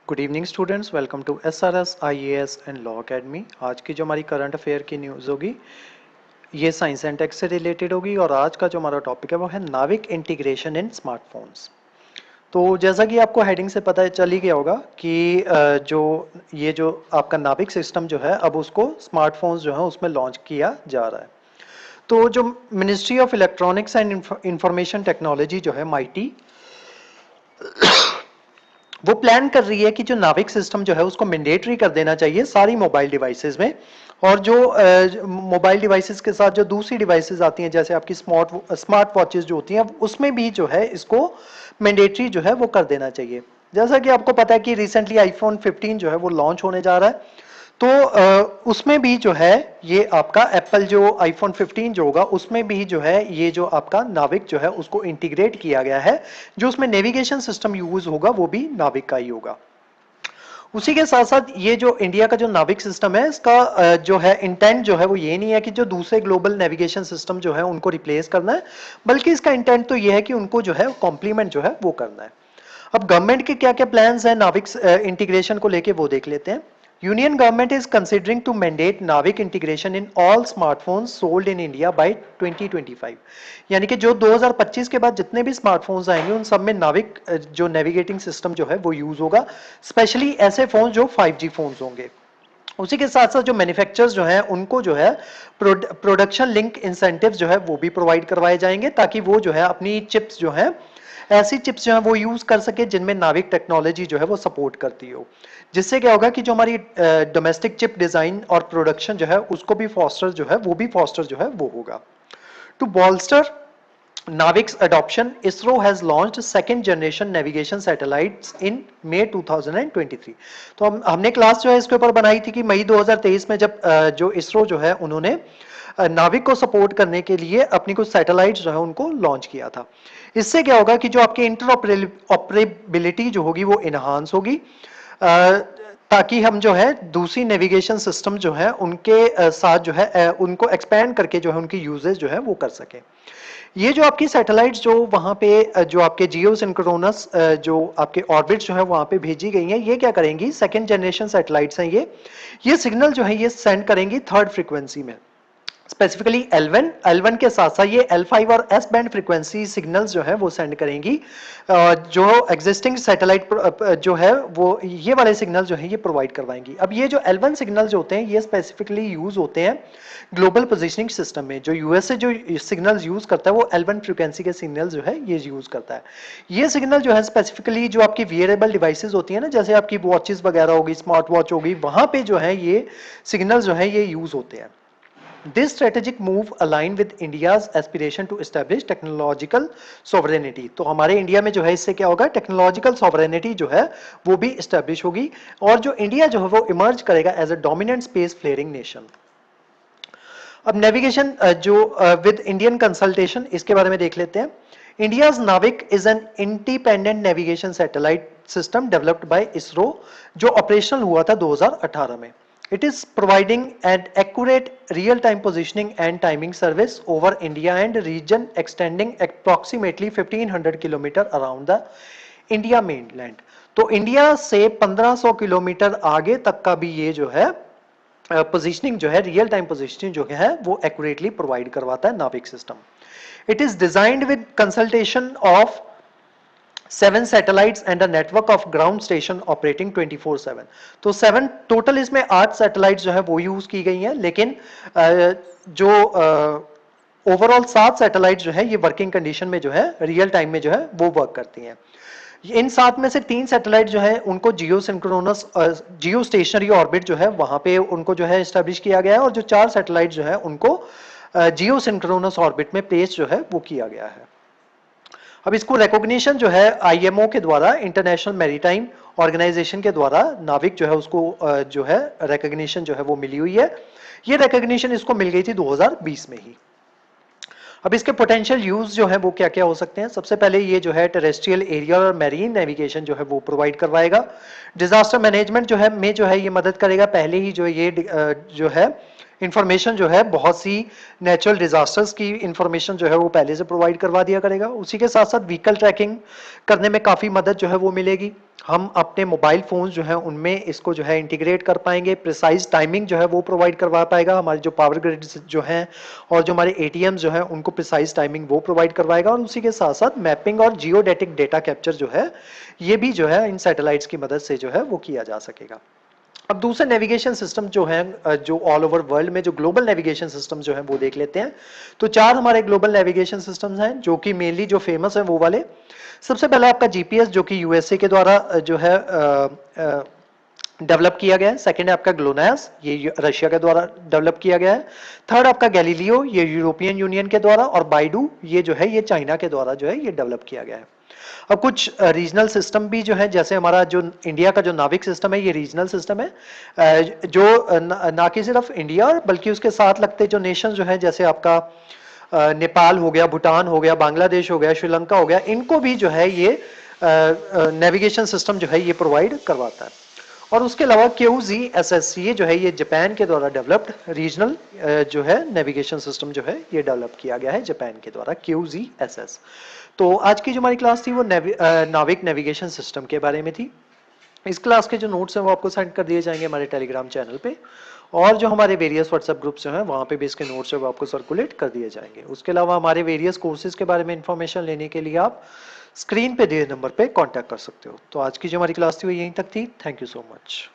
Good evening students, welcome to SRS IAS and law academy. आज की जो हमारी करंट अफेयर की न्यूज़ होगी ये साइंस एंड टेक से रिलेटेड होगी और आज का जो हमारा टॉपिक है वो है नाविक इंटीग्रेशन इन स्मार्टफोन्स। तो जैसा कि आपको हेडिंग से पता चल ही गया होगा कि जो आपका नाविक सिस्टम जो है अब उसको स्मार्टफोन्स जो है उसमें लॉन्च किया जा रहा है। तो जो ministry of electronics and information technology जो है माइटी, वो प्लान कर रही है कि जो नाविक सिस्टम जो है उसको मैंडेटरी कर देना चाहिए सारी मोबाइल डिवाइसेस में। और जो मोबाइल डिवाइसेस के साथ जो दूसरी डिवाइसेस आती हैं जैसे आपकी स्मार्ट वॉचेस जो होती हैं उसमें भी जो है इसको मैंडेटरी जो है वो कर देना चाहिए। जैसा कि आपको पता है कि रिसेंटली आईफोन 15 जो है वो लॉन्च होने जा रहा है। तो उसमें भी जो है ये आपका एप्पल जो आईफोन 15 जो होगा उसमें भी जो है ये जो आपका नाविक जो है उसको इंटीग्रेट किया गया है। जो उसमें नेविगेशन सिस्टम यूज होगा वो भी नाविक का ही होगा। उसी के साथ साथ ये जो इंडिया का जो नाविक सिस्टम है इसका जो है इंटेंट जो है वो ये नहीं है कि जो दूसरे ग्लोबल नेविगेशन सिस्टम जो है उनको रिप्लेस करना है, बल्कि इसका इंटेंट तो ये है कि उनको जो है कॉम्प्लीमेंट जो है वो करना है। अब गवर्नमेंट के क्या क्या प्लान्स हैं नाविक इंटीग्रेशन को लेके वो देख लेते हैं। Union government is considering to mandate NavIC integration in all smartphones sold in India by 2025। यानी कि जो 2025 के बाद जितने भी स्मार्टफोन्स आएंगे उन सब में नाविक जो नेविगेटिंग सिस्टम जो है वो यूज होगा, स्पेशली ऐसे फोन जो 5G फोन्स होंगे। उसी के साथ साथ जो मैन्युफैक्चरर्स जो हैं उनको जो है प्रोडक्शन लिंक इंसेंटिव्स जो है वो भी प्रोवाइड करवाए जाएंगे ताकि वो जो है अपनी चिप्स जो है ऐसी चिप्स जो है वो यूज कर सके जिनमें नाविक टेक्नोलॉजी जो है वो सपोर्ट करती हो। जिससे क्या होगा कि जो हमारी डोमेस्टिक चिप डिजाइन और प्रोडक्शन जो है उसको भी फॉस्टर जो है वो भी फॉस्टर जो है वो होगा। To bolster Navik's adoption, ISRO has launched second generation navigation satellites in May 2023। तो हमने क्लास जो है इसके ऊपर बनाई थी कि मई 2023 में जब जो इसरो जो है उन्होंने नाविक को सपोर्ट करने के लिए अपनी कुछ सैटेलाइट्स जो है उनको लॉन्च किया था। इससे क्या होगा कि जो आपकी इंटरऑपरेबिलिटी जो होगी वो इनहांस होगी, ताकि हम जो है दूसरी नेविगेशन सिस्टम जो है उनके साथ जो है उनको एक्सपैंड करके जो है उनकी यूजेज जो है वो कर सके। ये जो आपकी सैटेलाइट्स जो वहां पे जो आपके जियो सिंक्रोनस जो आपके ऑर्बिट जो है वहां पे भेजी गई हैं, ये क्या करेंगी, सेकंड जनरेशन सैटेलाइट्स हैं ये सिग्नल जो है ये सेंड करेंगी थर्ड फ्रीक्वेंसी में, स्पेसिफिकली L1 के साथ साथ ये L5 और S बैंड फ्रीक्वेंसी सिग्नल्स जो है वो सेंड करेंगी। जो एग्जिस्टिंग सैटेलाइट जो है वो ये वाले सिग्नल जो है ये प्रोवाइड करवाएंगी। अब ये जो L1 सिग्नल्स होते हैं ये स्पेसिफिकली यूज होते हैं ग्लोबल पोजिशनिंग सिस्टम में। जो यूएसए जो सिग्नल्स यूज करता है वो L1 फ्रीक्वेंसी के सिग्नल जो है ये यूज करता है। ये सिग्नल जो है स्पेसिफिकली जो आपकी वियरेबल डिवाइसेस होती है ना, जैसे आपकी वॉचेस वगैरह होगी, स्मार्ट वॉच होगी, वहां पे जो है ये सिग्नल जो है ये यूज होते हैं। This strategic move aligned with India's aspiration to establish technological sovereignty। तो हमारे इंडिया में जो है इससे क्या होगा, टेक्नोलॉजिकल सॉवरेनिटी जो है वो भी एस्टेब्लिश होगी और जो इंडिया जो है वो इमर्ज करेगा as a dominant space faring nation. अब नेविगेशन जो विद इंडियन कंसल्टेशन इसके बारे में देख लेते हैं। India's Navik is an independent navigation satellite system developed by ISRO जो ऑपरेशनल हुआ था 2018 में। It is providing an accurate real-time positioning and timing service over India and region extending approximately 1500 kilometre around the India mainland। तो India से 1500 kilometre आगे तक का भी ये जो है पोजीशनिंग जो है, रियल टाइम पोजीशनिंग जो है वो एक्यूरेटली प्रोवाइड करवाता है नाविक system. It is designed with consultation of 7 satellites and a network of ground station operating 24/7। तो 7 टोटल इसमें 8 सैटेलाइट्स जो है वो यूज की गई हैं, लेकिन जो ओवरऑल 7 सैटेलाइट जो है ये वर्किंग कंडीशन में जो है रियल टाइम में जो है वो वर्क करती हैं। इन 7 में से 3 सैटेलाइट जो है उनको जियो सिंक्रोनस जियो स्टेशनरी ऑर्बिट जो है वहां पे उनको जो है एस्टेब्लिश किया गया है और जो 4 सैटेलाइट जो है उनको जियो सिंक्रोनस ऑर्बिट में प्लेस जो है वो किया गया है। अब इसको रिकॉग्निशन जो है आईएमओ के द्वारा, इंटरनेशनल मैरीटाइम ऑर्गेनाइजेशन के द्वारा नाविक जो है उसको जो है रिकॉग्निशन जो है वो मिली हुई है। ये रिकॉग्निशन इसको मिल गई थी 2020 में ही। अब इसके पोटेंशियल यूज जो है वो क्या क्या हो सकते हैं। सबसे पहले ये जो है टेरेस्ट्रियल एरिया और मैरीन नेविगेशन जो है वो प्रोवाइड करवाएगा। डिजास्टर मैनेजमेंट जो है में जो है ये मदद करेगा। पहले ही जो ये जो है इंफॉर्मेशन जो है बहुत सी नेचुरल डिजास्टर्स की इंफॉर्मेशन जो है वो पहले से प्रोवाइड करवा दिया करेगा। उसी के साथ साथ व्हीकल ट्रैकिंग करने में काफ़ी मदद जो है वो मिलेगी। हम अपने मोबाइल फोन्स जो है उनमें इसको जो है इंटीग्रेट कर पाएंगे। प्रिसाइज टाइमिंग जो है वो प्रोवाइड करवा पाएगा। हमारे जो पावर ग्रिड जो हैं और जो हमारे एटीएम जो है उनको प्रिसाइज टाइमिंग वो प्रोवाइड करवाएगा। और उसी के साथ साथ मैपिंग और जियोडेटिक डेटा कैप्चर जो है ये भी जो है इन सैटेलाइट्स की मदद से जो है वो किया जा सकेगा। अब दूसरे नेविगेशन सिस्टम जो हैं जो ऑल ओवर वर्ल्ड में जो ग्लोबल नेविगेशन सिस्टम जो हैं वो देख लेते हैं। तो 4 हमारे ग्लोबल नेविगेशन सिस्टम्स हैं जो कि मेनली जो फेमस है वो वाले। सबसे पहला आपका जीपीएस जो कि यूएसए के द्वारा जो है डेवलप किया गया है। सेकंड है आपका ग्लोनास, ये रशिया के द्वारा डेवलप किया गया है। थर्ड आपका गैलीलियो, ये यूरोपियन यूनियन के द्वारा। और बाइडू ये जो है ये चाइना के द्वारा जो है ये डेवलप किया गया है। अब कुछ रीजनल सिस्टम भी जो है, जैसे हमारा जो इंडिया का जो नाविक सिस्टम है ये रीजनल सिस्टम है, जो ना कि सिर्फ इंडिया बल्कि उसके साथ लगते जो नेशन जो है, जैसे आपका नेपाल हो गया, भूटान हो गया, बांग्लादेश हो गया, श्रीलंका हो गया, इनको भी जो है ये नेविगेशन सिस्टम जो है ये प्रोवाइड करवाता है। और उसके अलावा QZSS ये जो है ये जापान के द्वारा डेवलप्ड रीजनल जो है नेविगेशन सिस्टम जो है ये डेवलप किया गया है जापान के द्वारा, QZSS। तो आज की जो हमारी क्लास थी वो नाविक नेविगेशन सिस्टम के बारे में थी। इस क्लास के जो नोट्स हैं वो आपको सेंड कर दिए जाएंगे हमारे टेलीग्राम चैनल पे, और जो हमारे वेरियस व्हाट्सएप ग्रुप्स जो हैं वहाँ पे भी इसके नोट्स है वो आपको सर्कुलेट कर दिए जाएंगे। उसके अलावा हमारे वेरियस कोर्सेज के बारे में इंफॉर्मेशन लेने के लिए आप स्क्रीन पे दिए नंबर पे कांटेक्ट कर सकते हो। तो आज की जो हमारी क्लास थी वो यहीं तक थी। Thank you so much.